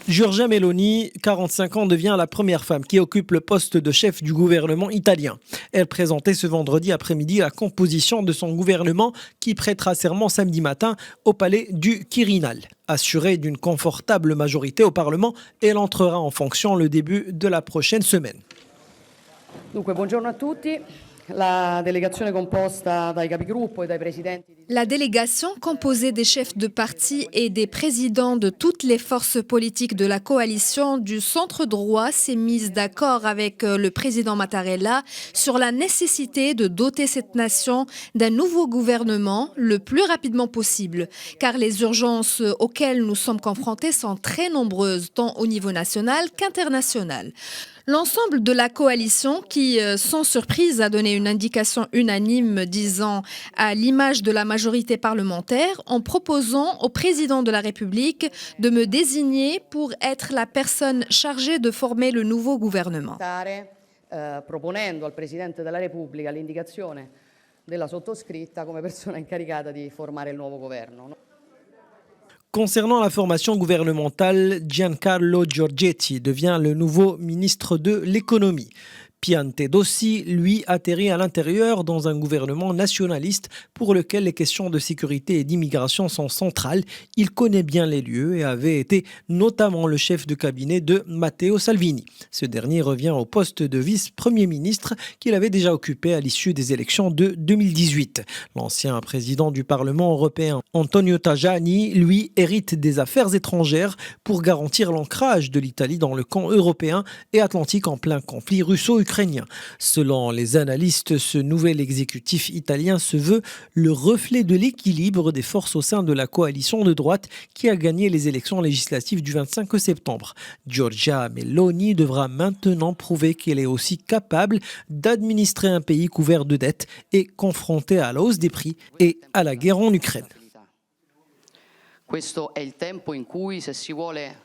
Giorgia Meloni, 45 ans, devient la première femme qui occupe le poste de chef du gouvernement italien. Elle présentait ce vendredi après-midi la composition de son gouvernement qui prêtera serment samedi matin au palais du Quirinal. Assurée d'une confortable majorité au Parlement, elle entrera en fonction le début de la prochaine semaine. Dunque, buongiorno a tutti. La délégation composta dai capigruppo e dai presidenti. La délégation, composée des chefs de parti et des présidents de toutes les forces politiques de la coalition du centre droit, s'est mise d'accord avec le président Mattarella sur la nécessité de doter cette nation d'un nouveau gouvernement le plus rapidement possible, car les urgences auxquelles nous sommes confrontés sont très nombreuses, tant au niveau national qu'international. L'ensemble de la coalition qui, sans surprise, a donné une indication unanime disant à l'image de la majorité parlementaire en proposant au président de la République de me désigner pour être la personne chargée de former le nouveau gouvernement. Proponendo al Presidente della Repubblica l'indicazione della sottoscritta come persona incaricata di formare il nuovo governo. Concernant la formation gouvernementale, Giancarlo Giorgetti devient le nouveau ministre de l'économie. Piantedosi, lui, atterrit à l'intérieur dans un gouvernement nationaliste pour lequel les questions de sécurité et d'immigration sont centrales. Il connaît bien les lieux et avait été notamment le chef de cabinet de Matteo Salvini. Ce dernier revient au poste de vice-premier ministre qu'il avait déjà occupé à l'issue des élections de 2018. L'ancien président du Parlement européen, Antonio Tajani, lui, hérite des affaires étrangères pour garantir l'ancrage de l'Italie dans le camp européen et atlantique en plein conflit russo-ukrainien. Selon les analystes, ce nouvel exécutif italien se veut le reflet de l'équilibre des forces au sein de la coalition de droite qui a gagné les élections législatives du 25 septembre. Giorgia Meloni devra maintenant prouver qu'elle est aussi capable d'administrer un pays couvert de dettes et confronté à la hausse des prix et à la guerre en Ukraine. Questo è il tempo in cui, se si vuole